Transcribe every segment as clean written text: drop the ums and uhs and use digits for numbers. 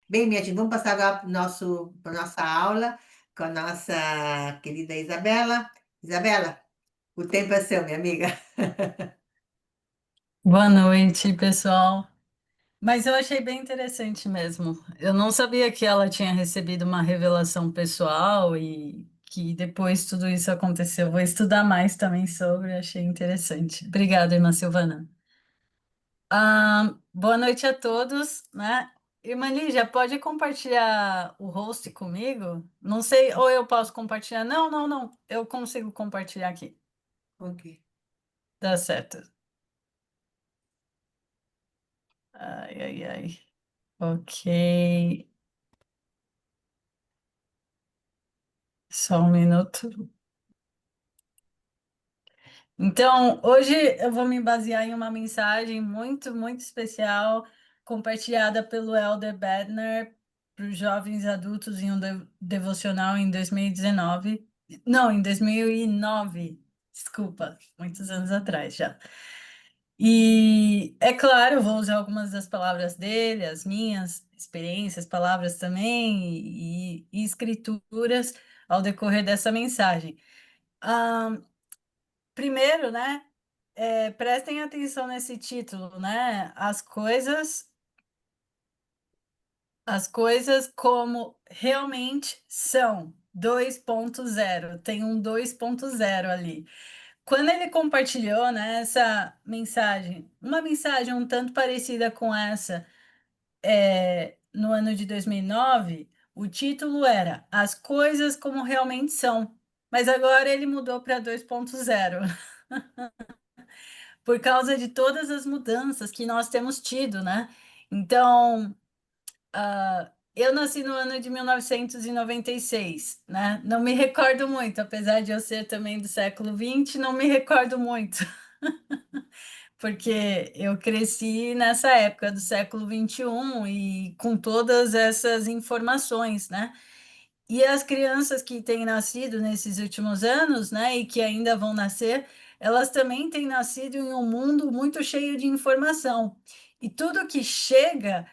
Bem, minha gente, vamos passar agora para nossa aula com a nossa querida Isabela. Isabela, o tempo é seu, minha amiga. Boa noite, pessoal. Mas eu achei bem interessante mesmo. Eu não sabia que ela tinha recebido uma revelação pessoal e que depois tudo isso aconteceu. Vou estudar mais também sobre, achei interessante. Obrigada, irmã Silvana. Boa noite a todos, né? Irmã Lígia, pode compartilhar o host comigo? Não sei, ou eu posso compartilhar? Não, não, não. Eu consigo compartilhar aqui. Ok. Dá certo. Ai, ai, ai. Ok. Só um minuto. Então, hoje eu vou me basear em uma mensagem muito, muito especial, compartilhada pelo Elder Bednar para os jovens adultos em um devocional em 2019. Não, em 2009. Desculpa, muitos anos atrás já. E é claro, eu vou usar algumas das palavras dele, as minhas experiências, palavras também e escrituras ao decorrer dessa mensagem. Ah, primeiro, né? Prestem atenção nesse título, né? As coisas como realmente são. 2.0, tem um 2.0 ali. Quando ele compartilhou, né, essa mensagem, uma mensagem um tanto parecida com essa, no ano de 2009, o título era As coisas como realmente são. Mas agora ele mudou para 2.0 por causa de todas as mudanças que nós temos tido, né? Então, eu nasci no ano de 1996, né? Não me recordo muito, apesar de eu ser também do século XX, não me recordo muito, porque eu cresci nessa época do século XXI e com todas essas informações, né? E as crianças que têm nascido nesses últimos anos, né, e que ainda vão nascer, elas também têm nascido em um mundo muito cheio de informação. E tudo que chega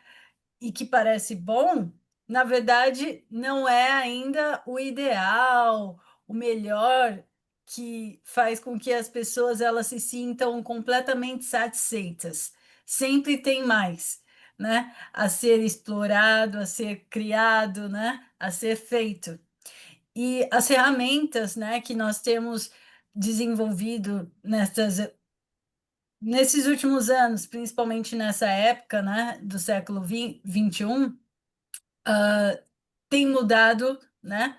e que parece bom, na verdade, não é ainda o ideal, o melhor, que faz com que as pessoas elas se sintam completamente satisfeitas. Sempre tem mais, né? A ser explorado, a ser criado, né? A ser feito. E as ferramentas, né, que nós temos desenvolvido nesses últimos anos, principalmente nessa época, né, do século XXI, tem mudado, né,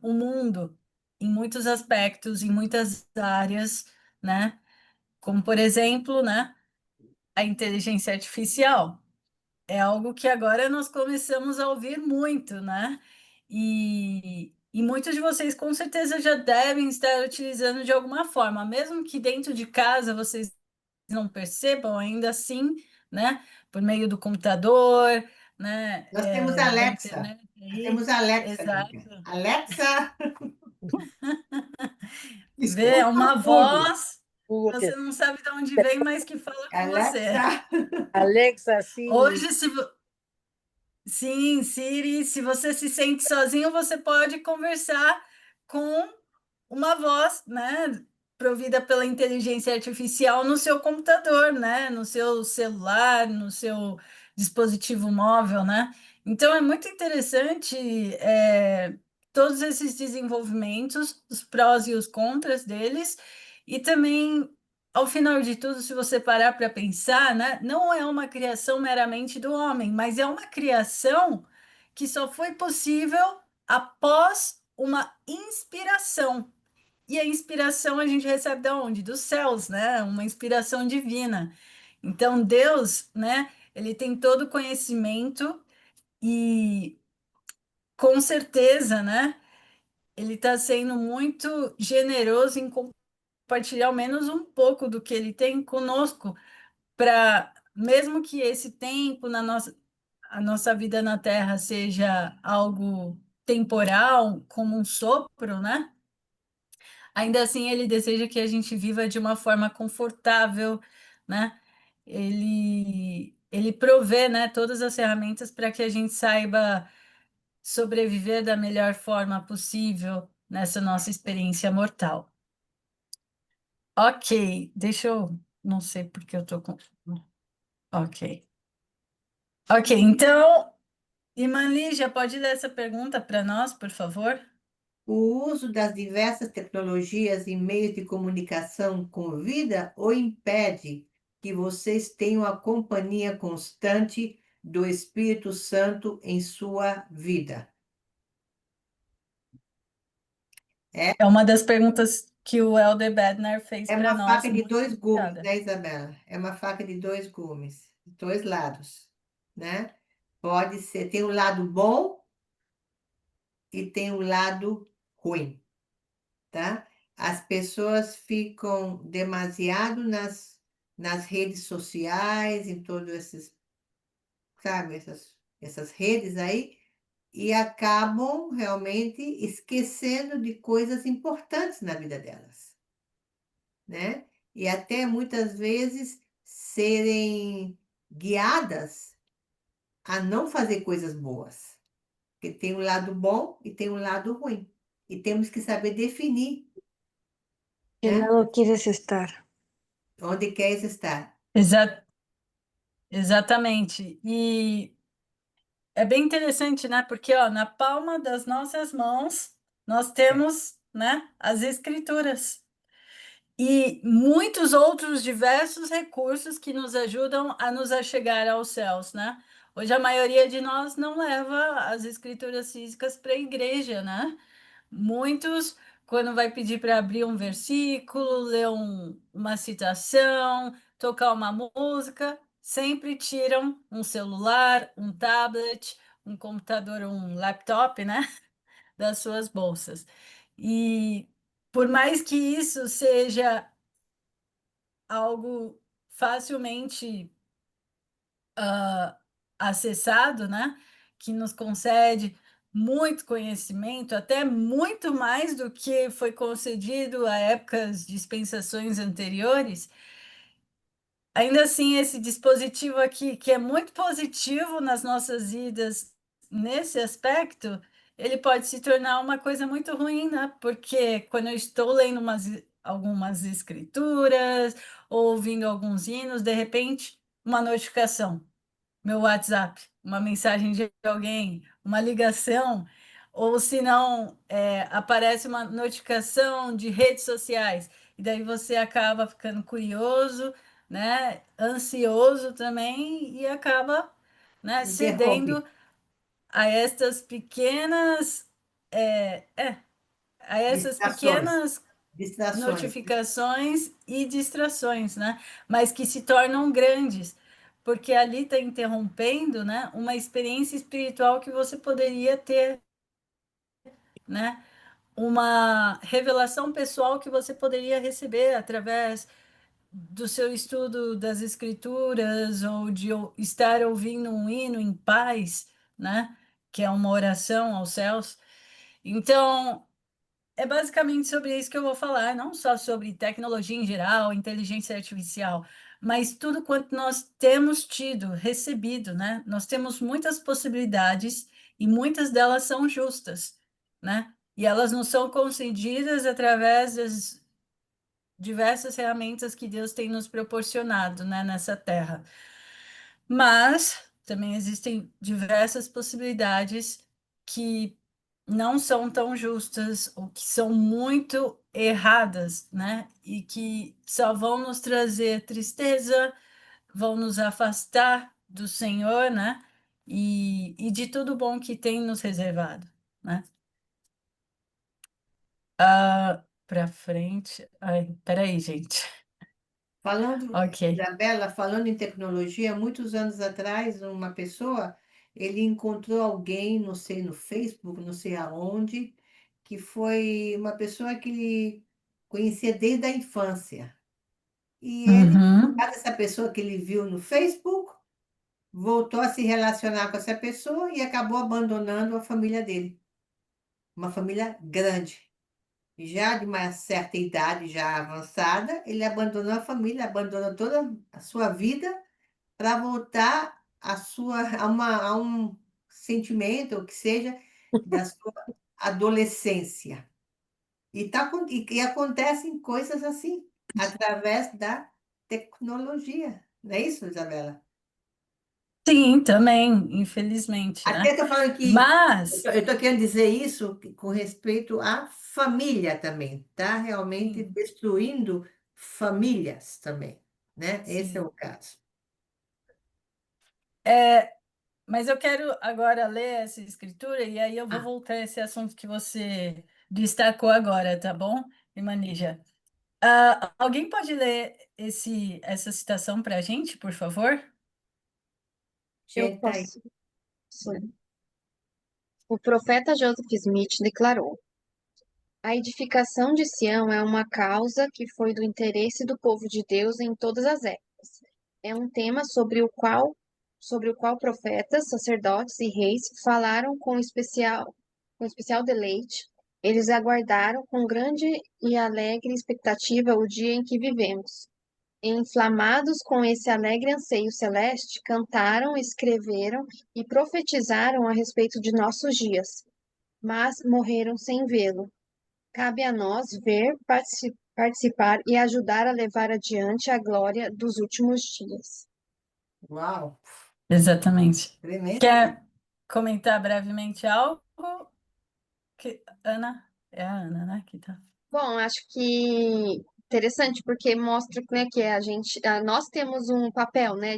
o mundo em muitos aspectos, em muitas áreas, né, como, por exemplo, né, a inteligência artificial. É algo que agora nós começamos a ouvir muito, né? E muitos de vocês com certeza já devem estar utilizando de alguma forma, mesmo que dentro de casa vocês não percebam, ainda assim, né? Por meio do computador, né? Nós temos Da Alexa. internet Nós aí. temos Alexa aqui. Exato. Alexa, Vê, é escuta uma tudo. voz, Tudo. você não sabe de onde vem, mas que fala com você. Alexa. Alexa, Siri, Hoje, sim, Siri, se você se sente sozinho, você pode conversar com uma voz, né, provida pela inteligência artificial no seu computador, né, no seu celular, no seu dispositivo móvel, né? Então é muito interessante todos esses desenvolvimentos, os prós e os contras deles, e também, ao final de tudo, se você parar para pensar, né, não é uma criação meramente do homem, mas é uma criação que só foi possível após uma inspiração. E a inspiração a gente recebe da onde? Dos céus, né? Uma inspiração divina. Então, Deus, né? Ele tem todo o conhecimento e, com certeza, né? Ele está sendo muito generoso em compartilhar ao menos um pouco do que ele tem conosco, para, mesmo que esse tempo a nossa vida na Terra seja algo temporal, como um sopro, né? Ainda assim, ele deseja que a gente viva de uma forma confortável, né? Ele ele provê, né, todas as ferramentas para que a gente saiba sobreviver da melhor forma possível nessa nossa experiência mortal. Ok, deixa eu... Não sei porque eu tô com... Ok. Ok, então, Irmã Lígia, pode ler essa pergunta para nós, por favor? O uso das diversas tecnologias e meios de comunicação convida ou impede que vocês tenham a companhia constante do Espírito Santo em sua vida? É uma das perguntas que o Elder Bednar fez É para uma nós. faca de Muito dois gumes, obrigada. né, Isabela? É uma faca de dois gumes, de dois lados, né? Pode ser, tem um lado bom e tem um lado ruim, tá? As pessoas ficam demasiado nas redes sociais, em todos esses, sabe, essas redes aí, e acabam realmente esquecendo de coisas importantes na vida delas, né? E até muitas vezes serem guiadas a não fazer coisas boas, porque tem um lado bom e tem um lado ruim. E temos que saber definir, ¿Qué né? lado quieres estar? Onde queres estar. Exa- exatamente. E é bem interessante, né? Porque, ó, na palma das nossas mãos, nós temos, né, as escrituras. E muitos outros diversos recursos que nos ajudam a nos achegar aos céus, né? Hoje a maioria de nós não leva as escrituras físicas para a igreja, né? Muitos, quando vai pedir para abrir um versículo, ler uma citação, tocar uma música, sempre tiram um celular, um tablet, um computador, um laptop, né? Das suas bolsas. E por mais que isso seja algo facilmente acessado, né? Que nos concede muito conhecimento, até muito mais do que foi concedido a épocas, dispensações anteriores. Ainda assim, esse dispositivo aqui, que é muito positivo nas nossas vidas nesse aspecto, ele pode se tornar uma coisa muito ruim, né? Porque quando eu estou lendo algumas escrituras, ou ouvindo alguns hinos, de repente, uma notificação, meu WhatsApp, uma mensagem de alguém, uma ligação, ou se não, aparece uma notificação de redes sociais, e daí você acaba ficando curioso, né, ansioso também, e acaba, né, Interrompe. cedendo a estas pequenas, é, é, a essas Distrações. pequenas Distrações. notificações e distrações, né? Mas que se tornam grandes, porque ali está interrompendo, né, uma experiência espiritual que você poderia ter, né? Uma revelação pessoal que você poderia receber através do seu estudo das escrituras ou de estar ouvindo um hino em paz, né? Que é uma oração aos céus. Então, é basicamente sobre isso que eu vou falar, não só sobre tecnologia em geral, inteligência artificial, mas tudo quanto nós temos tido, recebido, né? Nós temos muitas possibilidades e muitas delas são justas, né? E elas nos são concedidas através das diversas ferramentas que Deus tem nos proporcionado, né, nessa terra. Mas também existem diversas possibilidades que não são tão justas ou que são muito erradas, né? E que só vão nos trazer tristeza, vão nos afastar do Senhor, né? E de tudo bom que tem nos reservado, né? Para frente. Ai, peraí, gente. Falando, Ok. Isabela, falando em tecnologia, muitos anos atrás, uma pessoa, ele encontrou alguém, não sei, no Facebook, não sei aonde, que foi uma pessoa que ele conhecia desde a infância. E ele, por Uhum. causa dessa pessoa que ele viu no Facebook, voltou a se relacionar com essa pessoa e acabou abandonando a família dele. Uma família grande. Já de uma certa idade, já avançada, ele abandonou a família, abandonou toda a sua vida para voltar a um sentimento, ou que seja, da sua adolescência. E acontecem coisas assim, através da tecnologia. Não é isso, Isabela? Sim, também, infelizmente, Até né? estou falando que Mas, eu estou querendo dizer isso com respeito à família também. Está realmente sim, destruindo famílias também, né? Esse é sim. o caso. Mas eu quero agora ler essa escritura e aí eu vou Ah, voltar a esse assunto que você destacou agora, tá bom, Imanija? Alguém pode ler essa citação para a gente, por favor? Eu gente, tá aí. posso. Sim. O profeta Joseph Smith declarou: a edificação de Sião é uma causa que foi do interesse do povo de Deus em todas as épocas. É um tema sobre o qual profetas, sacerdotes e reis falaram com especial deleite. Eles aguardaram com grande e alegre expectativa o dia em que vivemos. Inflamados com esse alegre anseio celeste, cantaram, escreveram e profetizaram a respeito de nossos dias, mas morreram sem vê-lo. Cabe a nós ver, participar e ajudar a levar adiante a glória dos últimos dias. Uau, Exatamente. tremendo, né? Quer comentar brevemente algo? Ana? É a Ana, né? Que tá. Bom, acho que interessante porque mostra, né, que nós temos um papel, né,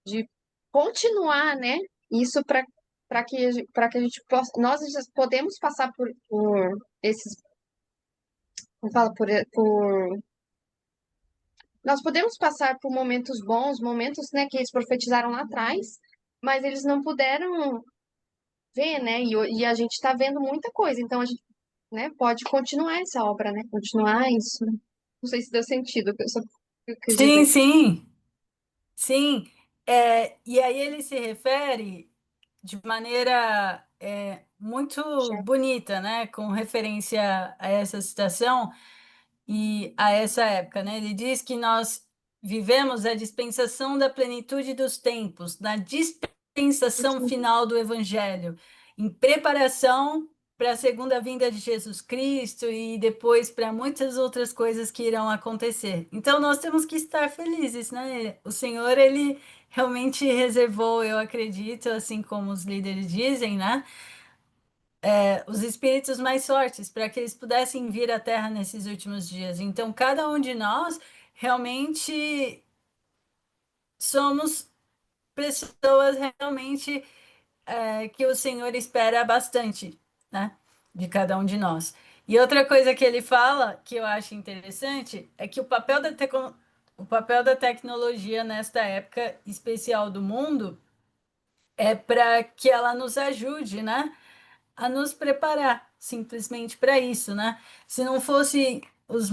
de continuar, né, isso para que a gente possa, nós já podemos passar por esses, como fala, nós podemos passar por momentos bons, momentos, né, que eles profetizaram lá atrás, mas eles não puderam ver, né, e a gente está vendo muita coisa, então a gente, né, pode continuar essa obra, né, continuar isso. Não sei se deu sentido, eu só quis Sim, dizer. sim, sim. E aí ele se refere de maneira muito bonita, né, com referência a essa citação e a essa época, né? Ele diz que nós vivemos a dispensação da plenitude dos tempos, na dispensação final do Evangelho, em preparação para a segunda vinda de Jesus Cristo e depois para muitas outras coisas que irão acontecer. Então nós temos que estar felizes, né? O Senhor, ele realmente reservou, eu acredito, assim como os líderes dizem, né? Os espíritos mais fortes, para que eles pudessem vir à Terra nesses últimos dias. Então, cada um de nós realmente somos pessoas realmente que o Senhor espera bastante, né? De cada um de nós. E outra coisa que ele fala, que eu acho interessante, é que o papel da tecnologia nesta época especial do mundo é para que ela nos ajude, né? A nos preparar simplesmente para isso, né? Se não fosse os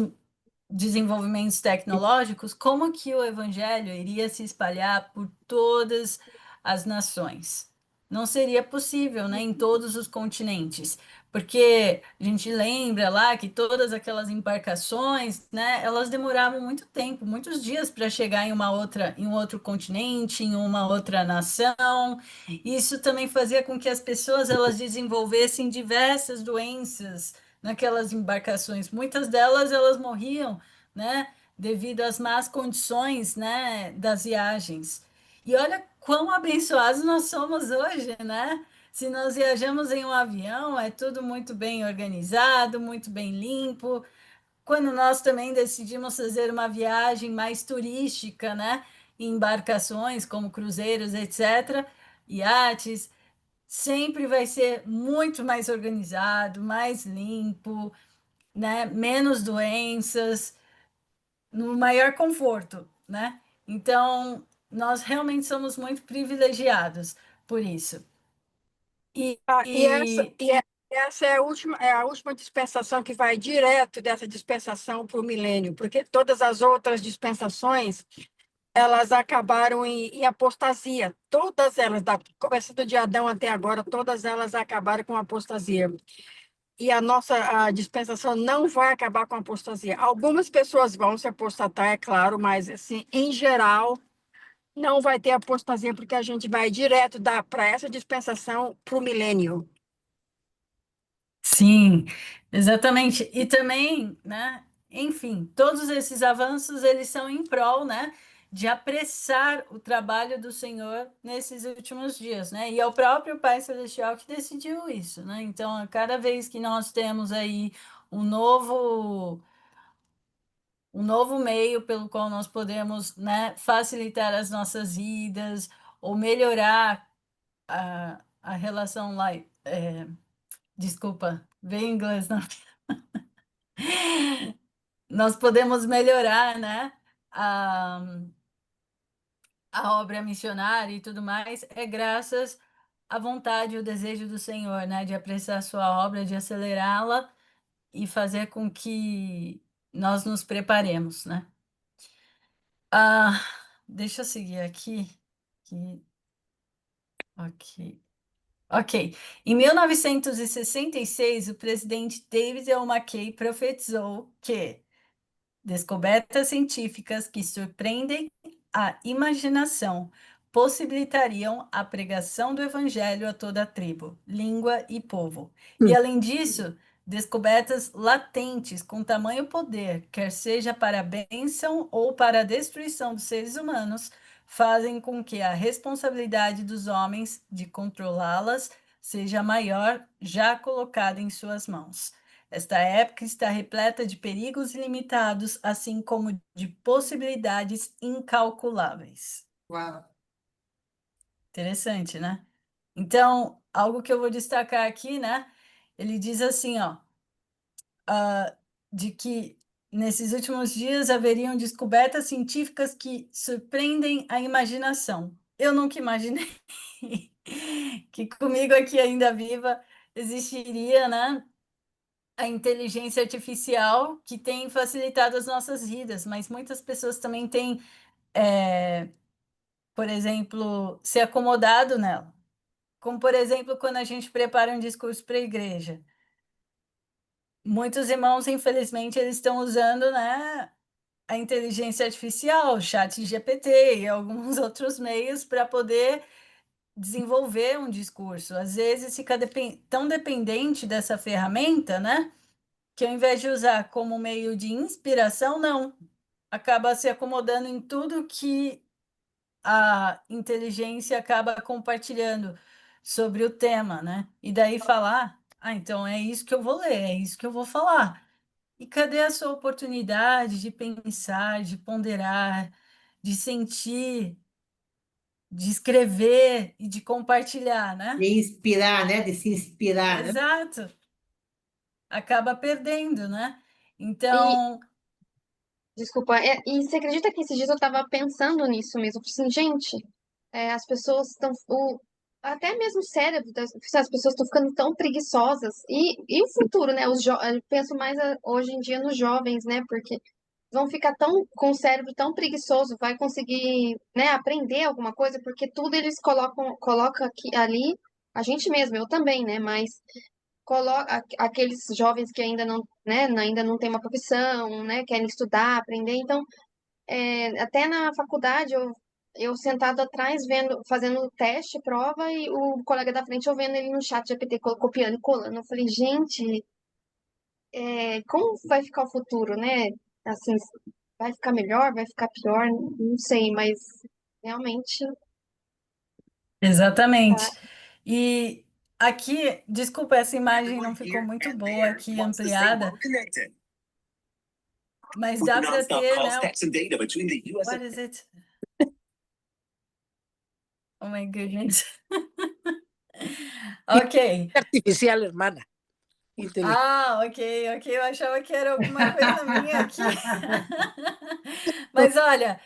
desenvolvimentos tecnológicos, como que o evangelho iria se espalhar por todas as nações? Não seria possível, né, em todos os continentes, porque a gente lembra lá que todas aquelas embarcações, né, elas demoravam muito tempo, muitos dias para chegar em um outro continente, em uma outra nação. Isso também fazia com que as pessoas elas desenvolvessem diversas doenças naquelas embarcações. Muitas delas elas morriam, né, devido às más condições, né, das viagens. E olha quão abençoados nós somos hoje, né? Se nós viajamos em um avião, é tudo muito bem organizado, muito bem limpo. Quando nós também decidimos fazer uma viagem mais turística, né, em embarcações como cruzeiros, etc., iates, sempre vai ser muito mais organizado, mais limpo, né? Menos doenças, no maior conforto, né? Então, nós realmente somos muito privilegiados por isso. E, Ah, e essa, e e é- essa é a última dispensação que vai direto dessa dispensação para o milênio, porque todas as outras dispensações, elas acabaram em apostasia. Todas elas, começando de Adão até agora, todas elas acabaram com apostasia. E a dispensação não vai acabar com a apostasia. Algumas pessoas vão se apostatar, é claro, mas assim, em geral, Não vai ter apostasia, porque a gente vai direto para essa dispensação para o milênio. Sim, exatamente. E também, né, enfim, todos esses avanços, eles são em prol, né, de apressar o trabalho do Senhor nesses últimos dias, né? E é o próprio Pai Celestial que decidiu isso, né? Então, a cada vez que nós temos aí um novo um novo meio pelo qual nós podemos, né, facilitar as nossas vidas ou melhorar a relação lá, desculpa, veio em inglês, não. Nós podemos melhorar, né, a, a obra missionária e tudo mais, é graças à vontade e o desejo do Senhor, né, de apressar a sua obra, de acelerá-la e fazer com que nós nos preparemos, né? Ah, deixa eu seguir aqui. Ok. Ok. Em 1966, o presidente David L. McKay profetizou que descobertas científicas que surpreendem a imaginação possibilitariam a pregação do evangelho a toda a tribo, língua e povo. E além disso, descobertas latentes com tamanho poder, quer seja para a bênção ou para a destruição dos seres humanos, fazem com que a responsabilidade dos homens de controlá-las seja maior, já colocada em suas mãos. Esta época está repleta de perigos ilimitados, assim como de possibilidades incalculáveis. Uau. Interessante, né? Então, algo que eu vou destacar aqui, né? Ele diz assim, ó, de que nesses últimos dias haveriam descobertas científicas que surpreendem a imaginação. Eu nunca imaginei que comigo aqui ainda viva existiria, né? A inteligência artificial que tem facilitado as nossas vidas, mas muitas pessoas também têm, por exemplo, se acomodado nela. Como, por exemplo, quando a gente prepara um discurso para a igreja. Muitos irmãos, infelizmente, eles estão usando, né, a inteligência artificial, o chat GPT e alguns outros meios para poder desenvolver um discurso. Às vezes fica tão dependente dessa ferramenta, né? Que ao invés de usar como meio de inspiração, não, acaba se acomodando em tudo que a inteligência acaba compartilhando sobre o tema, né? E daí falar, então é isso que eu vou ler, é isso que eu vou falar. E cadê a sua oportunidade de pensar, de ponderar, de sentir, de escrever e de compartilhar, né? De inspirar, né? De se inspirar, né? Exato. Acaba perdendo, né? E, Então, desculpa, e você acredita que esses dias eu tava pensando nisso mesmo? Eu falei assim, gente, as pessoas estão. Até mesmo o cérebro as pessoas estão ficando tão preguiçosas. E o futuro, né? Eu penso mais hoje em dia nos jovens, né? Porque vão ficar tão com o cérebro tão preguiçoso, vai conseguir, né, aprender alguma coisa, porque tudo eles colocam aqui, ali, a gente mesmo, eu também, né? Mas coloca aqueles jovens que ainda não, né, ainda não têm uma profissão, né, querem estudar, aprender. Então, até na faculdade, eu sentado atrás, vendo, fazendo teste, prova, e o colega da frente, eu vendo ele no chat GPT, copiando e colando. Eu falei, gente, como vai ficar o futuro, né? Assim, vai ficar melhor, vai ficar pior, não sei, mas realmente tá. exatamente. E aqui, desculpa, essa imagem não ficou muito boa aqui, ampliada, mas dá para ter, né? What is it? Oh my goodness. Ok. Artificial, hermana. Inteligente. Ah, ok, ok. Eu achava que era alguma coisa minha aqui. Mas olha,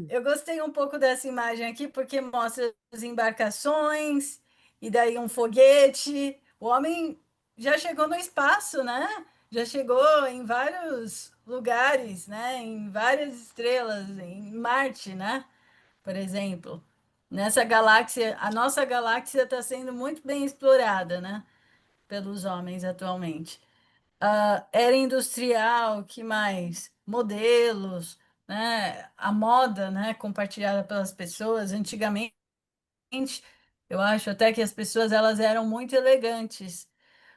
eu gostei um pouco dessa imagem aqui porque mostra as embarcações e daí um foguete. O homem já chegou no espaço, né? Já chegou em vários lugares, né? Em várias estrelas, em Marte, né? Por exemplo. Nessa galáxia, a nossa galáxia está sendo muito bem explorada, né? Pelos homens atualmente. Era industrial, que mais? Modelos, né, a moda, né, compartilhada pelas pessoas. Antigamente, eu acho até que as pessoas elas eram muito elegantes,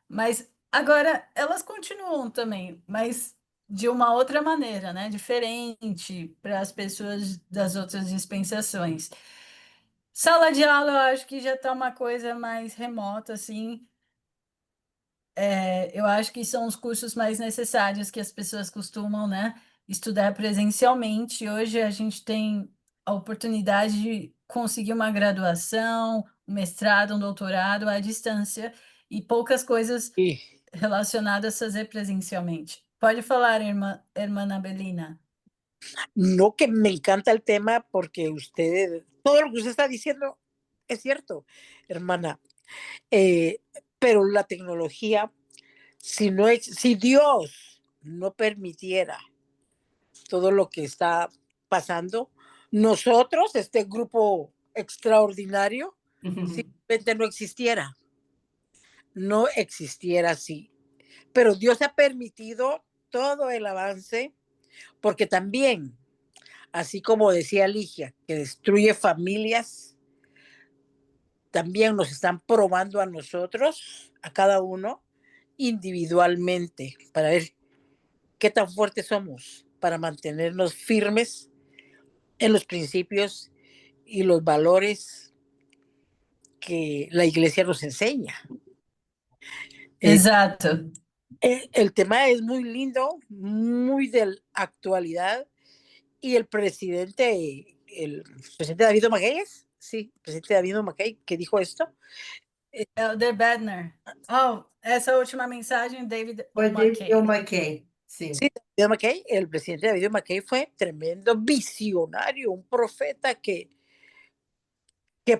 mas agora elas continuam também, mas de uma outra maneira, né, diferente para as pessoas das outras dispensações. Sala de aula, eu acho que já está uma coisa mais remota, assim. Eu acho que são os cursos mais necessários que as pessoas costumam, né, estudar presencialmente. Hoje a gente tem a oportunidade de conseguir uma graduação, um mestrado, um doutorado à distância e poucas coisas Y relacionadas a fazer presencialmente. Pode falar, irmã Abelina. no que me encanta el tema porque usted, todo lo que usted está diciendo es cierto, hermana. Eh, pero la tecnología, si Dios no permitiera todo lo que está pasando, nosotros, este grupo extraordinario, simplemente no existiera así. Pero Dios ha permitido todo el avance, porque también, así como decía Ligia, que destruye familias, también nos están probando a nosotros, a cada uno, individualmente, para ver qué tan fuertes somos, para mantenernos firmes en los principios y los valores que la iglesia nos enseña. Exato. El tema es muy lindo, muy de actualidad, y el presidente David Mackay, sí, el presidente David Mackay, que dijo esto. Elder Bednar. Oh, essa última mensagem, David Foi O'Mackey. David O'Mackey, sim. Sí, David Mackay, el presidente David Mackay fue tremendo visionario, un profeta que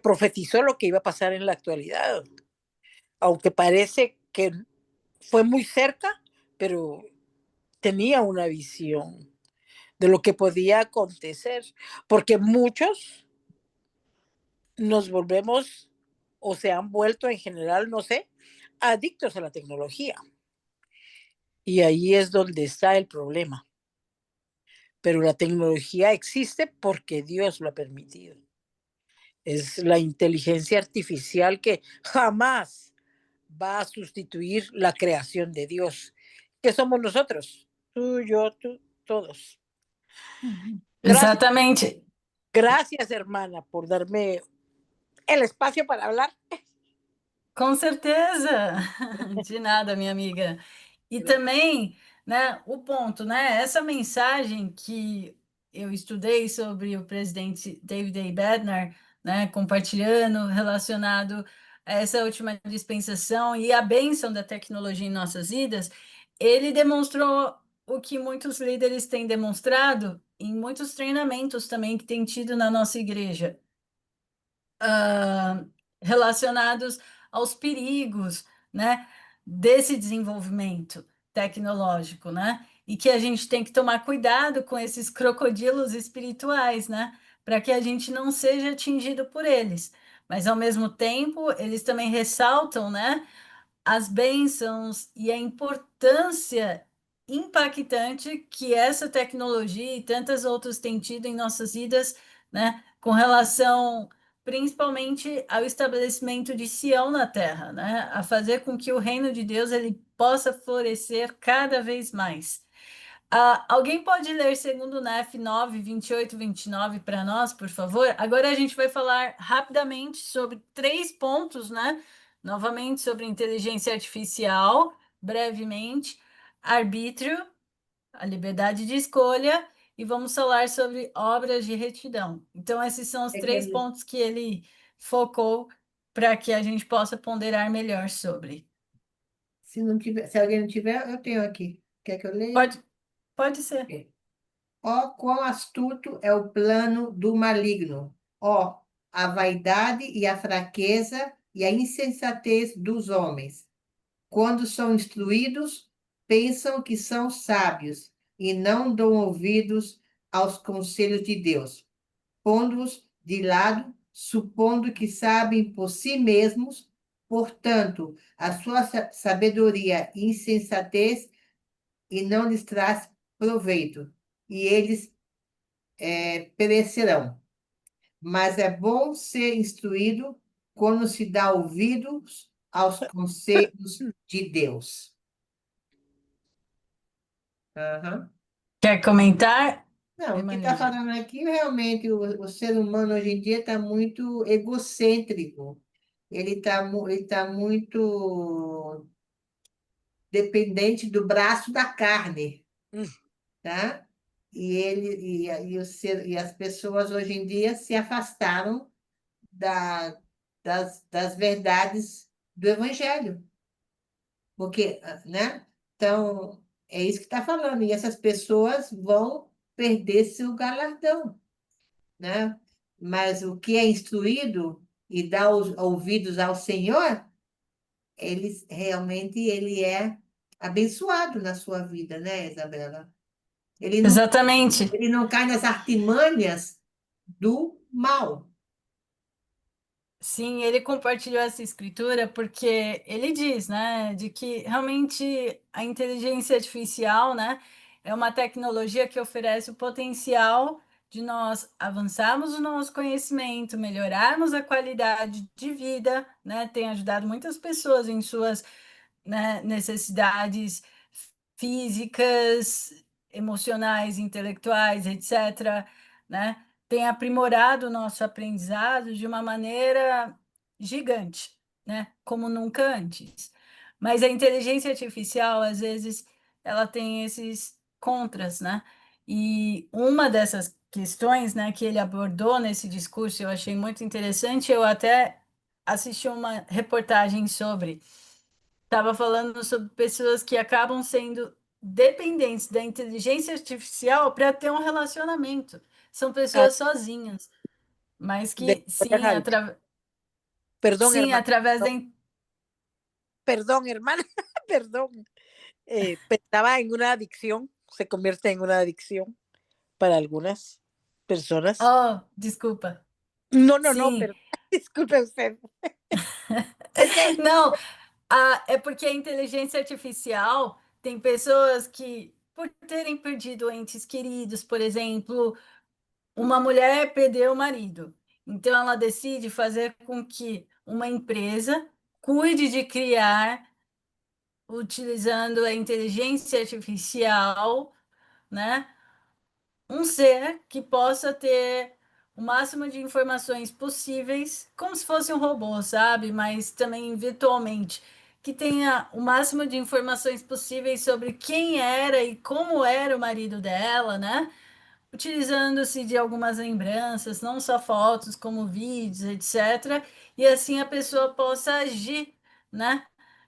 profetizó lo que iba a pasar en la actualidad, aunque parece que fue muy cerca, pero tenía una visión de lo que podía acontecer, porque muchos nos volvemos o se han vuelto en general, no sé, adictos a la tecnología. Y ahí es donde está el problema. Pero la tecnología existe porque Dios lo ha permitido. Es la inteligencia artificial que jamás va a sustituir la creación de Dios, que somos nosotros, tú, yo, tú, todos. Gracias, Exatamente. gracias hermana por darme el espacio para hablar. Com certeza, de nada, minha amiga. E também, né, o ponto, né, essa mensagem que eu estudei sobre o presidente David A. Bednar, né, compartilhando, relacionado a essa última dispensação e a bênção da tecnologia em nossas vidas, ele demonstrou o que muitos líderes têm demonstrado em muitos treinamentos também que tem tido na nossa igreja relacionados aos perigos, né, desse desenvolvimento tecnológico, né, e que a gente tem que tomar cuidado com esses crocodilos espirituais, né, para que a gente não seja atingido por eles. Mas ao mesmo tempo, eles também ressaltam, né, as bênçãos e a importância impactante que essa tecnologia e tantas outras têm tido em nossas vidas, né, com relação principalmente ao estabelecimento de Sião na Terra, né, a fazer com que o reino de Deus ele possa florescer cada vez mais. Alguém pode ler segundo Nef 9, 28, 29 para nós, por favor? Agora a gente vai falar rapidamente sobre 3 pontos, né? Novamente sobre inteligência artificial, brevemente, arbítrio, a liberdade de escolha, e vamos falar sobre obras de retidão. Então, esses são os 3 pontos que ele focou para que a gente possa ponderar melhor sobre. Se não tiver, se alguém não tiver, eu tenho aqui. Quer que eu leia? Pode ser. Ok. Ó, quão astuto é o plano do maligno! Ó, a vaidade e a fraqueza e a insensatez dos homens! Quando são instruídos, pensam que são sábios e não dão ouvidos aos conselhos de Deus, pondo-os de lado, supondo que sabem por si mesmos, portanto, a sua sabedoria e insensatez e não lhes traz proveito, e eles perecerão. Mas é bom ser instruído quando se dá ouvidos aos conselhos de Deus. Aham. Quer comentar, Não, o que está Emanuel? falando aqui, realmente, o ser humano hoje em dia está muito egocêntrico. Ele tá muito dependente do braço da carne, Mm. tá? E as pessoas hoje em dia se afastaram das verdades do Evangelho, porque, né? Então, é isso que está falando, e essas pessoas vão perder seu galardão, né? Mas o que é instruído e dá os ouvidos ao Senhor, ele é abençoado na sua vida, né, Isabela? Ele não, Exatamente. ele não cai nas artimanhas do mal. Sim, ele compartilhou essa escritura porque ele diz, né, de que realmente a inteligência artificial, né, é uma tecnologia que oferece o potencial de nós avançarmos o nosso conhecimento, melhorarmos a qualidade de vida, né, tem ajudado muitas pessoas em suas, né, necessidades físicas, emocionais, intelectuais, etc., né? Tem aprimorado o nosso aprendizado de uma maneira gigante, né? Como nunca antes. Mas a inteligência artificial, às vezes, ela tem esses contras, né? E uma dessas questões, né, que ele abordou nesse discurso, eu achei muito interessante, eu até assisti uma reportagem sobre. Estava falando sobre pessoas que acabam sendo dependentes da inteligência artificial para ter um relacionamento. São Ah, pessoas sozinhas, mas de que verdad. Perdón, sim, hermano. através da. Perdón, hermana. Perdón. Pensaba en una adicción. Se convierte en una adicción para algunas personas. Oh, desculpa. No, no, no, Sim. perdón. Disculpe usted. Es que Não, é porque a inteligência artificial tem pessoas que, por terem perdido entes queridos, por exemplo, uma mulher perdeu o marido. Então, ela decide fazer com que uma empresa cuide de criar, utilizando a inteligência artificial, né, um ser que possa ter o máximo de informações possíveis, como se fosse um robô, sabe? Mas também virtualmente, que tenha o máximo de informações possíveis sobre quem era e como era o marido dela, né? Utilizando-se de algumas lembranças, não só fotos, como vídeos, etc. E assim a pessoa possa agir, né?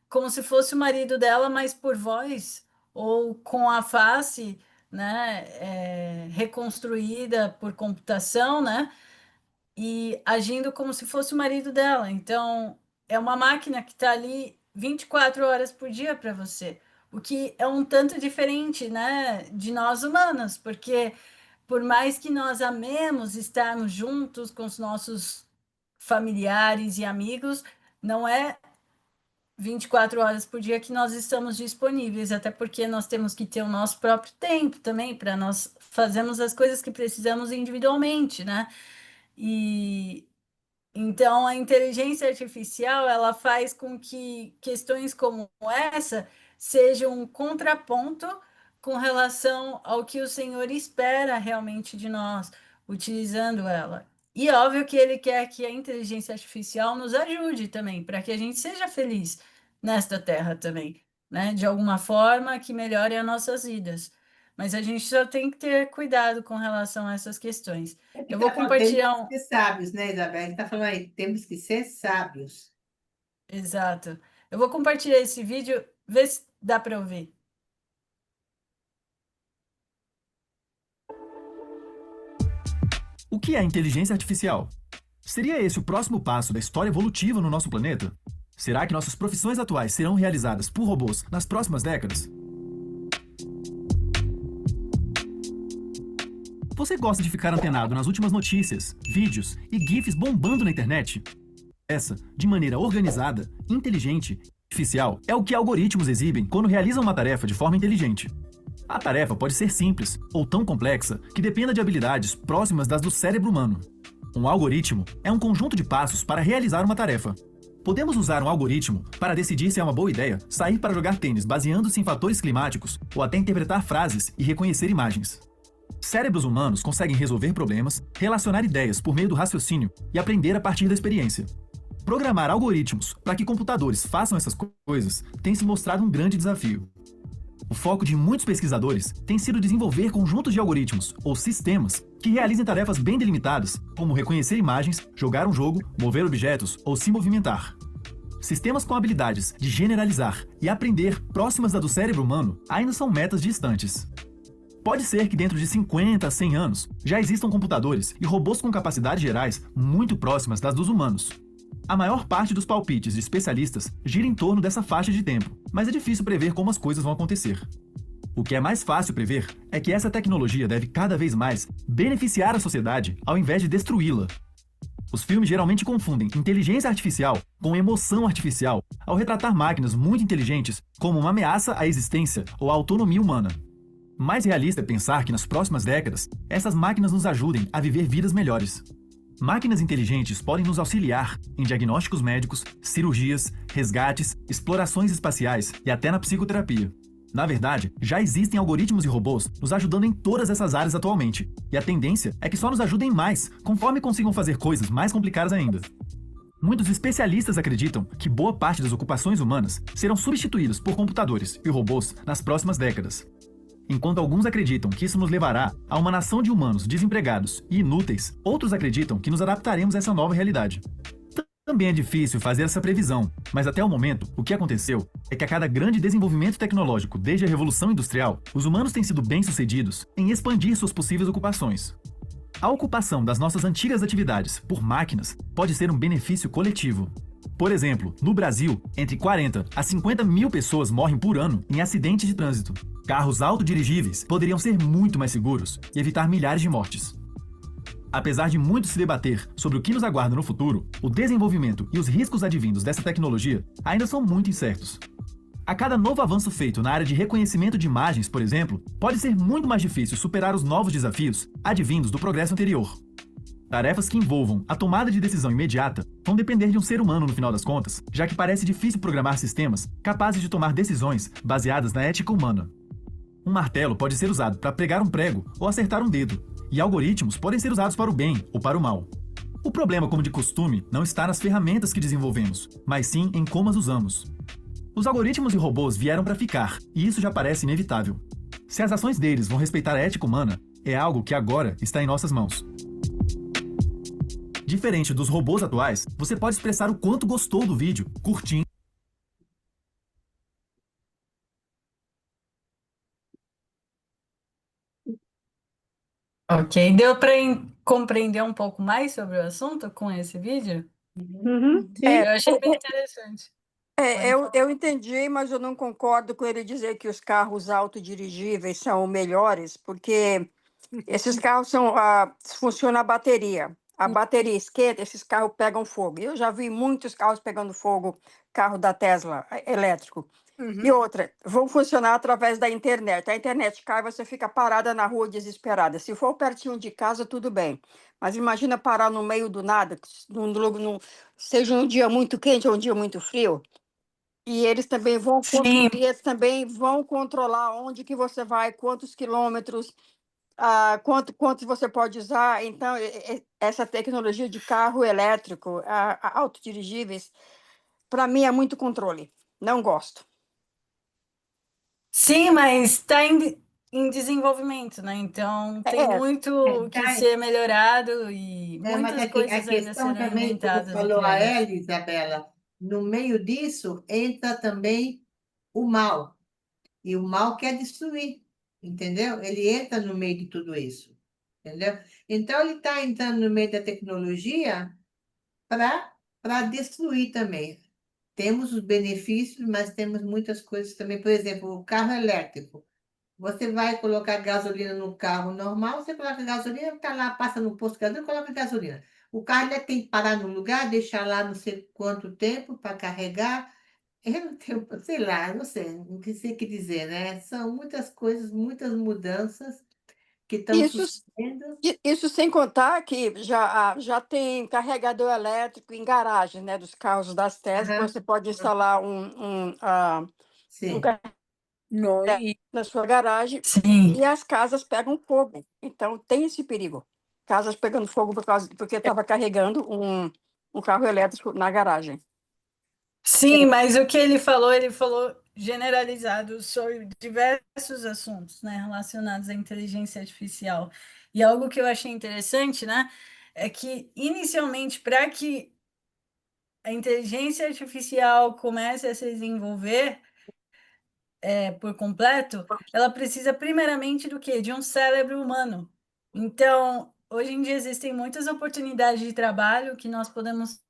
Como se fosse o marido dela, mas por voz, ou com a face, né? Reconstruída por computação, né? E agindo como se fosse o marido dela. Então, é uma máquina que está ali 24 horas por dia para você. O que é um tanto diferente, né, de nós humanos, porque por mais que nós amemos estarmos juntos com os nossos familiares e amigos, não é 24 horas por dia que nós estamos disponíveis, até porque nós temos que ter o nosso próprio tempo também para nós fazermos as coisas que precisamos individualmente, né? E então, a inteligência artificial, ela faz com que questões como essa sejam um contraponto com relação ao que o Senhor espera realmente de nós, utilizando ela. E óbvio que ele quer que a inteligência artificial nos ajude também, para que a gente seja feliz nesta terra também, né? De alguma forma que melhore as nossas vidas. Mas a gente só tem que ter cuidado com relação a essas questões. É que Eu vou temos compartilhar que ser sábios, né, Isabel? Ele está falando aí, temos que ser sábios. Exato. Eu vou compartilhar esse vídeo, ver se dá para ouvir. O que é inteligência artificial? Seria esse o próximo passo da história evolutiva no nosso planeta? Será que nossas profissões atuais serão realizadas por robôs nas próximas décadas? Você gosta de ficar antenado nas últimas notícias, vídeos e GIFs bombando na internet? Essa, de maneira organizada, inteligente e artificial, é o que algoritmos exibem quando realizam uma tarefa de forma inteligente. A tarefa pode ser simples ou tão complexa que dependa de habilidades próximas das do cérebro humano. Um algoritmo é um conjunto de passos para realizar uma tarefa. Podemos usar um algoritmo para decidir se é uma boa ideia sair para jogar tênis baseando-se em fatores climáticos ou até interpretar frases e reconhecer imagens. Cérebros humanos conseguem resolver problemas, relacionar ideias por meio do raciocínio e aprender a partir da experiência. Programar algoritmos para que computadores façam essas coisas tem se mostrado um grande desafio. O foco de muitos pesquisadores tem sido desenvolver conjuntos de algoritmos ou sistemas que realizem tarefas bem delimitadas, como reconhecer imagens, jogar um jogo, mover objetos ou se movimentar. Sistemas com habilidades de generalizar e aprender próximas da do cérebro humano ainda são metas distantes. Pode ser que dentro de 50 a 100 anos já existam computadores e robôs com capacidades gerais muito próximas das dos humanos. A maior parte dos palpites de especialistas gira em torno dessa faixa de tempo, mas é difícil prever como as coisas vão acontecer. O que é mais fácil prever é que essa tecnologia deve cada vez mais beneficiar a sociedade ao invés de destruí-la. Os filmes geralmente confundem inteligência artificial com emoção artificial ao retratar máquinas muito inteligentes como uma ameaça à existência ou à autonomia humana. Mais realista é pensar que nas próximas décadas, essas máquinas nos ajudem a viver vidas melhores. Máquinas inteligentes podem nos auxiliar em diagnósticos médicos, cirurgias, resgates, explorações espaciais e até na psicoterapia. Na verdade, já existem algoritmos e robôs nos ajudando em todas essas áreas atualmente, e a tendência é que só nos ajudem mais conforme consigam fazer coisas mais complicadas ainda. Muitos especialistas acreditam que boa parte das ocupações humanas serão substituídas por computadores e robôs nas próximas décadas. Enquanto alguns acreditam que isso nos levará a uma nação de humanos desempregados e inúteis, outros acreditam que nos adaptaremos a essa nova realidade. Também é difícil fazer essa previsão, mas até o momento, o que aconteceu é que a cada grande desenvolvimento tecnológico desde a Revolução Industrial, os humanos têm sido bem-sucedidos em expandir suas possíveis ocupações. A ocupação das nossas antigas atividades por máquinas pode ser um benefício coletivo. Por exemplo, no Brasil, entre 40 a 50 mil pessoas morrem por ano em acidentes de trânsito. Carros autodirigíveis poderiam ser muito mais seguros e evitar milhares de mortes. Apesar de muito se debater sobre o que nos aguarda no futuro, o desenvolvimento e os riscos advindos dessa tecnologia ainda são muito incertos. A cada novo avanço feito na área de reconhecimento de imagens, por exemplo, pode ser muito mais difícil superar os novos desafios advindos do progresso anterior. Tarefas que envolvam a tomada de decisão imediata vão depender de um ser humano no final das contas, já que parece difícil programar sistemas capazes de tomar decisões baseadas na ética humana. Um martelo pode ser usado para pregar um prego ou acertar um dedo, e algoritmos podem ser usados para o bem ou para o mal. O problema, como de costume, não está nas ferramentas que desenvolvemos, mas sim em como as usamos. Os algoritmos e robôs vieram para ficar, e isso já parece inevitável. Se as ações deles vão respeitar a ética humana, é algo que agora está em nossas mãos. Diferente dos robôs atuais, você pode expressar o quanto gostou do vídeo, curtindo. Ok, deu para compreender um pouco mais sobre o assunto com esse vídeo? Uhum, sim. Eu achei bem interessante. Eu entendi, mas eu não concordo com ele dizer que os carros autodirigíveis são melhores, porque esses carros funcionam a bateria. A bateria esquenta, esses carros pegam fogo. Eu já vi muitos carros pegando fogo, carro da Tesla elétrico. E outra, vão funcionar através da internet. A internet cai, você fica parada na rua desesperada. Se for pertinho de casa, tudo bem. Mas imagina parar no meio do nada, seja um dia muito quente ou um dia muito frio. E eles também Sim. controlar onde que você vai, quantos quilômetros, quanto você pode usar. Então, essa tecnologia de carro elétrico, autodirigíveis, para mim é muito controle. Não gosto. Sim, mas está em desenvolvimento, né? Então tem muito que ser melhorado e Mas muitas coisas a ainda questão serão também, como inventadas e falou a criadas. Ellie, Isabela, no meio disso entra também o mal. E o mal quer destruir, entendeu? Ele entra no meio de tudo isso, entendeu? Então, ele está entrando no meio da tecnologia para destruir também. Temos os benefícios, mas temos muitas coisas também. Por exemplo, o carro elétrico. Você vai colocar gasolina no carro normal, você coloca gasolina, está lá, passa no posto de gasolina, coloca gasolina. O carro ainda tem que parar no lugar, deixar lá não sei quanto tempo para carregar. eu não tenho, sei lá, não sei, não sei o que dizer, né? São muitas coisas, muitas mudanças que estão Isso, sucedendo. isso sem contar que já tem carregador elétrico em garagem, né, dos carros das Tesla, que Aham, você pode instalar um sim. No, y na sua garagem Sim, e as casas pegam fogo. Então, tem esse perigo. Casas pegando fogo porque estava carregando um carro elétrico na garagem. sim, mas o que ele falou generalizado sobre diversos assuntos, né, relacionados à inteligência artificial. E algo que eu achei interessante, né, é que inicialmente, para que a inteligência artificial comece a se desenvolver por completo, ela precisa primeiramente do quê? De um cérebro humano. Então, hoje em dia existem muitas oportunidades de trabalho que nós podemos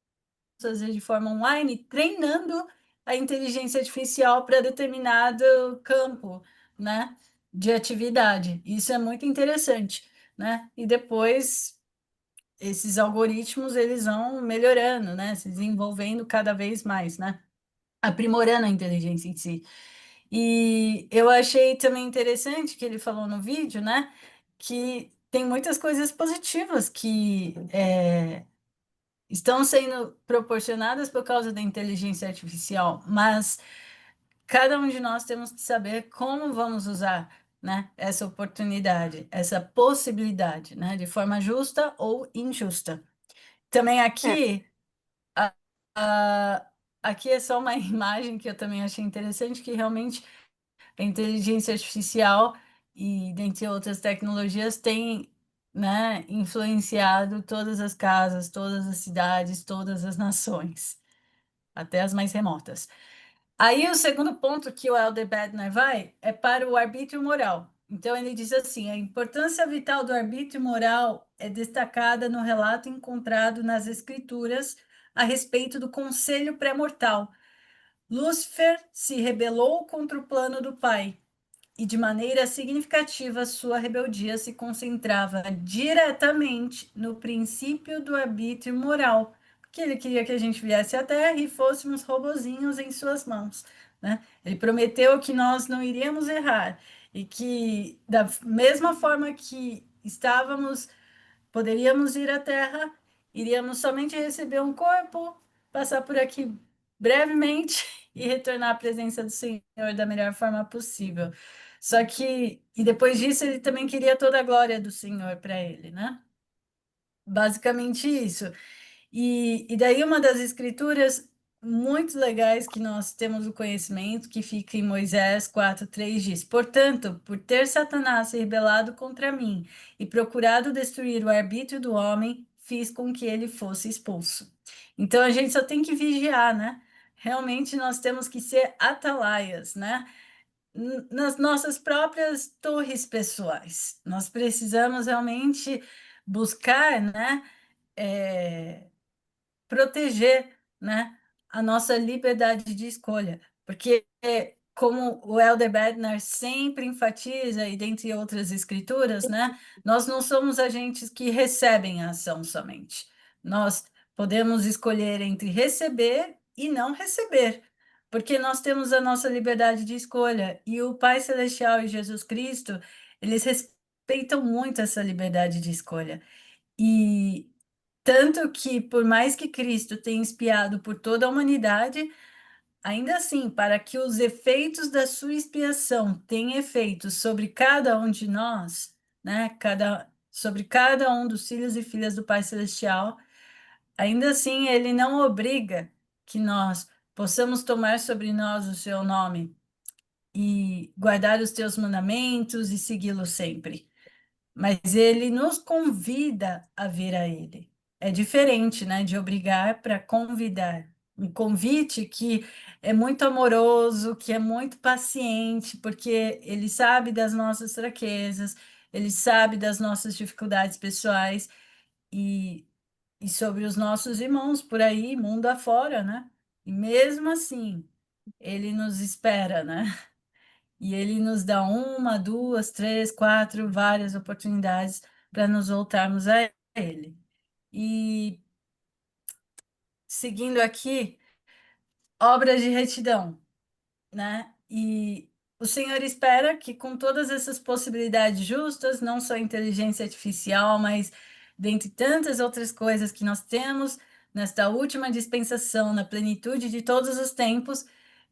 fazer de forma online, treinando a inteligência artificial para determinado campo, né, de atividade. Isso é muito interessante, né? E depois esses algoritmos eles vão melhorando, né, se desenvolvendo cada vez mais, né? Aprimorando a inteligência em si. E eu achei também interessante que ele falou no vídeo, né, que tem muitas coisas positivas que estão sendo proporcionadas por causa da inteligência artificial, mas cada um de nós temos que saber como vamos usar, né, essa oportunidade, essa possibilidade, né, de forma justa ou injusta. Também É, a- aqui é só uma imagem que eu também achei interessante, que realmente a inteligência artificial e dentre outras tecnologias tem, né, influenciado todas as casas, todas as cidades, todas as nações, até as mais remotas. Aí o segundo ponto que o Helder Bednar vai é para o arbítrio moral. Então ele diz assim: a importância vital do arbítrio moral é destacada no relato encontrado nas Escrituras a respeito do conselho pré-mortal. Lúcifer se rebelou contra o plano do Pai e de maneira significativa sua rebeldia se concentrava diretamente no princípio do arbítrio moral, porque ele queria que a gente viesse à Terra e fôssemos robozinhos em suas mãos, né? Ele prometeu que nós não iríamos errar e que da mesma forma que estávamos, poderíamos ir à Terra, iríamos somente receber um corpo, passar por aqui brevemente e retornar à presença do Senhor da melhor forma possível. Só que, e depois disso, ele também queria toda a glória do Senhor para ele, né? Basicamente isso. E daí uma das escrituras muito legais que nós temos o conhecimento, que fica em Moisés 4:3 diz: Portanto, por ter Satanás se rebelado contra mim e procurado destruir o arbítrio do homem, fiz com que ele fosse expulso. Então a gente só tem que vigiar, né? Realmente nós temos que ser atalaias, né? Nas nossas próprias torres pessoais. Nós precisamos realmente buscar, né? é, Proteger, né, a nossa liberdade de escolha, porque como o Elder Bednar sempre enfatiza, e dentre outras escrituras, né, nós não somos agentes que recebem a ação somente. Nós podemos escolher entre receber e não receber, porque nós temos a nossa liberdade de escolha, e o Pai Celestial e Jesus Cristo, eles respeitam muito essa liberdade de escolha. E tanto que, por mais que Cristo tenha expiado por toda a humanidade, ainda assim, para que os efeitos da sua expiação tenham efeitos sobre cada um de nós, né, sobre cada um dos filhos e filhas do Pai Celestial, ainda assim, ele não obriga que nós possamos tomar sobre nós o seu nome e guardar os teus mandamentos e segui-lo sempre, mas ele nos convida a vir a ele. É diferente, né, de obrigar para convidar. Um convite que é muito amoroso, que é muito paciente, porque ele sabe das nossas fraquezas, ele sabe das nossas dificuldades pessoais e, e sobre os nossos irmãos por aí, mundo afora, né? E mesmo assim, ele nos espera, né? E ele nos dá uma, duas, três, quatro, várias oportunidades para nos voltarmos a ele. E seguindo aqui, obras de retidão, né? E o Senhor espera que com todas essas possibilidades justas, não só inteligência artificial, mas dentre tantas outras coisas que nós temos nesta última dispensação, na plenitude de todos os tempos,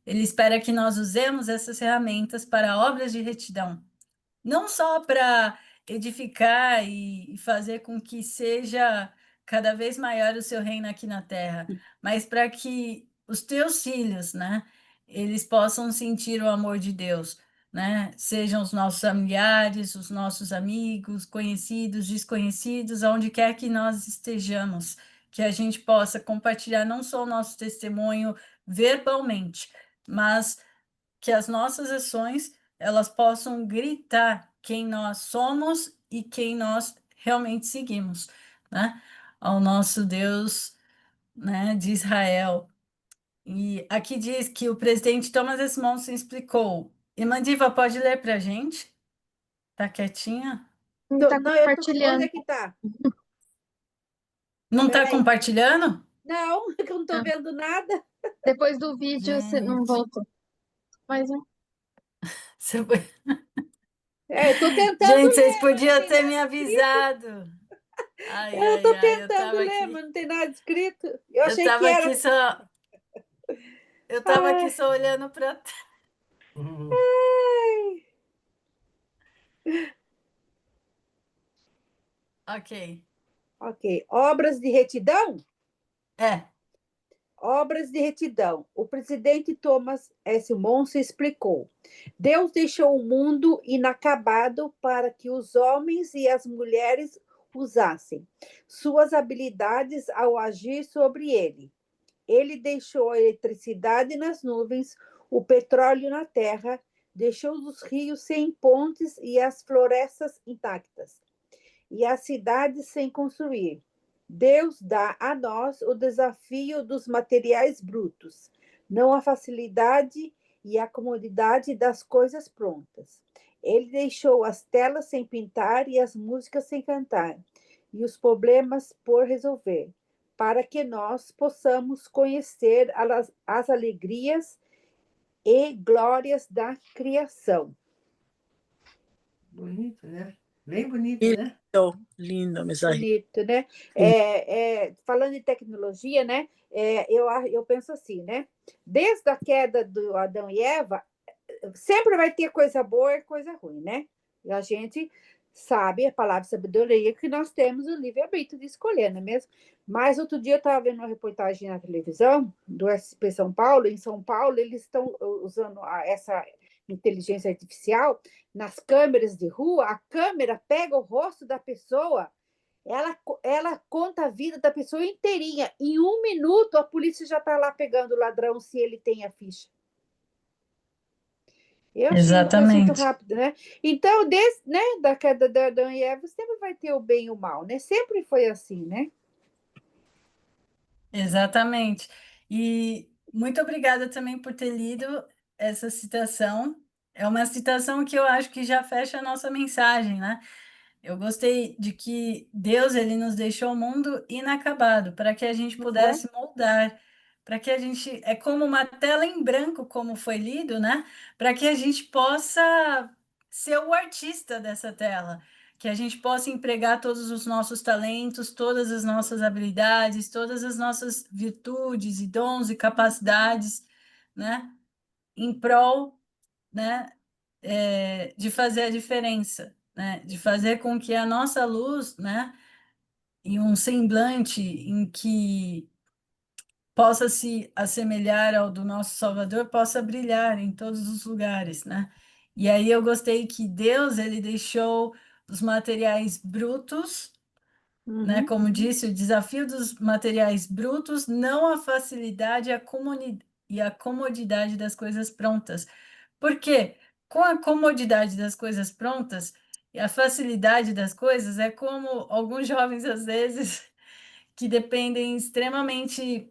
Ele espera que nós usemos essas ferramentas para obras de retidão, não só para edificar e fazer com que seja cada vez maior o seu reino aqui na terra, mas para que os teus filhos, né, eles possam sentir o amor de Deus, né? Sejam os nossos familiares, os nossos amigos, conhecidos, desconhecidos, aonde quer que nós estejamos, que a gente possa compartilhar não só o nosso testemunho verbalmente, mas que as nossas ações elas possam gritar quem nós somos e quem nós realmente seguimos, né? Ao nosso Deus, né, de Israel. E aqui diz que o presidente Thomas Edmondson explicou. Imandiva, pode ler para a gente? Tá quietinha? Tá Não, eu tô. Onde compartilhando. é que tá? Não está Peraí. compartilhando? Não, que eu não tô Ah. vendo nada. Depois do vídeo você não Gente, voltou. Mas você- Eu tô tentando Gente, vocês ler, mas não podiam tem ter me nada escrito. avisado. Ai, Eu ai, tô ai, eu tentando estava ler, aqui. mas não tem nada escrito. Eu Eu achei que estava era. aqui só. Eu estava aqui Ai, só olhando para. Uhum. Ok. ok. Obras de retidão? É, Obras de retidão. O presidente Thomas S. Monson explicou: Deus deixou o mundo inacabado para que os homens e as mulheres usassem suas habilidades ao agir sobre ele. Ele deixou a eletricidade nas nuvens, o petróleo na terra, deixou os rios sem pontes e as florestas intactas, e as cidades sem construir. Deus dá a nós o desafio dos materiais brutos, não a facilidade e a comodidade das coisas prontas. Ele deixou as telas sem pintar e as músicas sem cantar, e os problemas por resolver, para que nós possamos conhecer as alegrias e glórias da criação. Bonito, né? Bem bonito, Que né? lindo mensaje. Bonito, né? Sim. Falando em tecnologia, né? Eu penso assim, né? Desde a queda do Adão e Eva, sempre vai ter coisa boa e coisa ruim, né? E a gente sabe, a palavra de sabedoria, que nós temos o livre-arbítrio de escolher, não é mesmo? Mas outro dia eu estava vendo uma reportagem na televisão do SP São Paulo. Em São Paulo, eles estão usando essa inteligência artificial nas câmeras de rua. A câmera pega o rosto da pessoa, ela conta a vida da pessoa inteirinha. Em 1 minuto, a polícia já está lá pegando o ladrão se ele tem a ficha. Eu achei uma coisa muito exatamente. rápida, né? Então, né, da queda de Adão e Eva, sempre vai ter o bem e o mal, né? Sempre foi assim, né? Exatamente. E muito obrigada também por ter lido essa citação. É uma citação que eu acho que já fecha a nossa mensagem, né? Eu gostei de que Deus ele nos deixou o mundo inacabado para que a gente pudesse moldar, para que a gente é como uma tela em branco, como foi lido, né? Para que a gente possa ser o artista dessa tela, que a gente possa empregar todos os nossos talentos, todas as nossas habilidades, todas as nossas virtudes e dons e capacidades, né? Em prol, né? De fazer a diferença, né? De fazer com que a nossa luz, né? Em um semblante em que possa se assemelhar ao do nosso Salvador, possa brilhar em todos os lugares, né? E aí eu gostei que Deus, ele deixou os materiais brutos, né? Uhum. Como disse, o desafio dos materiais brutos, não a facilidade e a comodidade das coisas prontas. Por quê? Com a comodidade das coisas prontas e a facilidade das coisas, é como alguns jovens, às vezes, que dependem extremamente.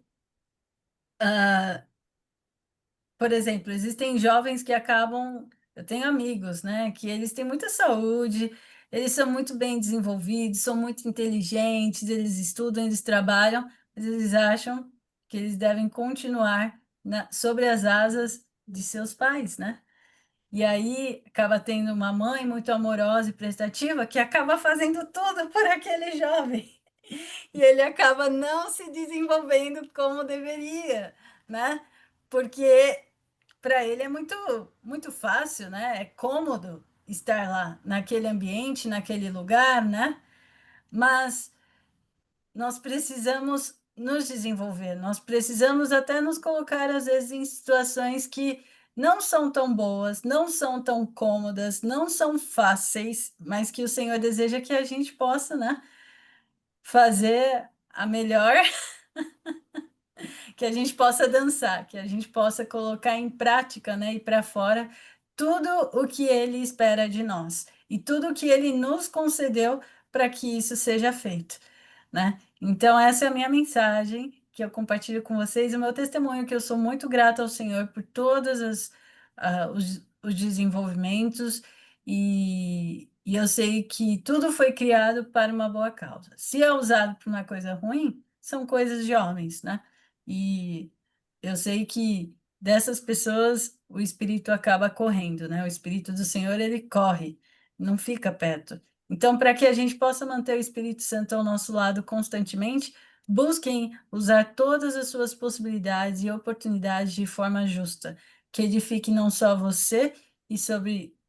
Por exemplo, existem jovens que acabam. Eu tenho amigos, né, que eles têm muita saúde, eles são muito bem desenvolvidos, são muito inteligentes, eles estudam, eles trabalham, mas eles acham que eles devem continuar sobre as asas de seus pais, né? E aí acaba tendo uma mãe muito amorosa e prestativa que acaba fazendo tudo por aquele jovem. E ele acaba não se desenvolvendo como deveria, né? Porque para ele é muito fácil, né? É cômodo estar lá, naquele ambiente, naquele lugar, né? Mas nós precisamos nos desenvolver, nós precisamos até nos colocar, às vezes, em situações que não são tão boas, não são tão cômodas, não são fáceis, mas que o Senhor deseja que a gente possa, né, fazer a melhor, que a gente possa dançar, que a gente possa colocar em prática, né, e para fora tudo o que Ele espera de nós e tudo o que Ele nos concedeu para que isso seja feito, né? Então, essa é a minha mensagem que eu compartilho com vocês, o meu testemunho, que eu sou muito grata ao Senhor por todos os desenvolvimentos e eu sei que tudo foi criado para uma boa causa. Se é usado para uma coisa ruim, são coisas de homens, né? E eu sei que dessas pessoas o espírito acaba correndo, né? O espírito do Senhor, ele corre, não fica perto. Então, para que a gente possa manter o Espírito Santo ao nosso lado constantemente, busquem usar todas as suas possibilidades e oportunidades de forma justa, que edifique não só você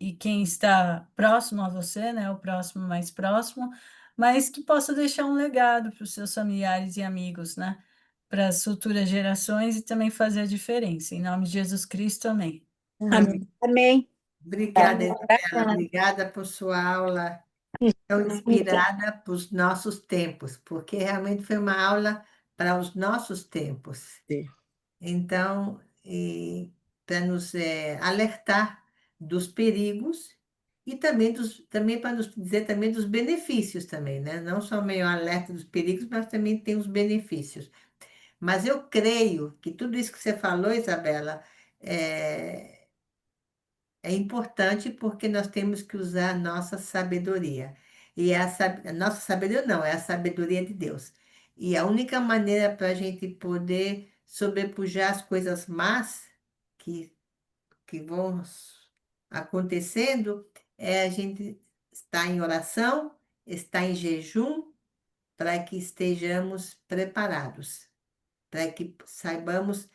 e quem está próximo a você, né, o próximo mais próximo, mas que possa deixar um legado para os seus familiares e amigos, né, para as futuras gerações e também fazer a diferença. Em nome de Jesus Cristo, amém. Amén. Amém. Obrigada, Isabela. Bacana. Obrigada por sua aula tão inspirada para os nossos tempos, porque realmente foi uma aula para os nossos tempos. Sí. Então, para nos alertar dos perigos e também para nos dizer também dos benefícios também, né? Não só meio alerta dos perigos, mas também tem os benefícios. Mas eu creio que tudo isso que você falou, Isabela, é, é importante porque nós temos que usar a nossa sabedoria. E a nossa sabedoria não, é a sabedoria de Deus. E a única maneira para a gente poder sobrepujar as coisas más que, que vão acontecendo é a gente estar em oração, estar em jejum, para que estejamos preparados, para que saibamos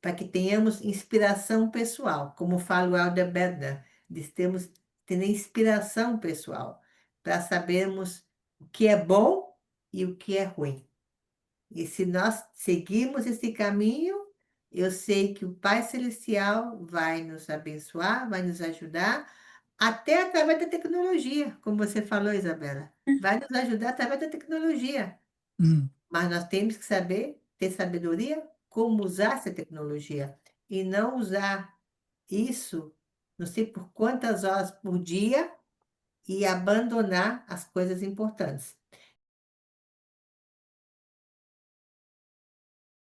para que tenhamos inspiração pessoal, como fala o Helder Berdner, de termos ter inspiração pessoal, para sabermos o que é bom e o que é ruim. E se nós seguirmos esse caminho, eu sei que o Pai Celestial vai nos abençoar, vai nos ajudar, até através da tecnologia, como você falou, Isabela. Vai nos ajudar através da tecnologia. Mas nós temos que saber, ter sabedoria, como usar essa tecnologia. E não usar isso, não sei por quantas horas por dia, e abandonar as coisas importantes.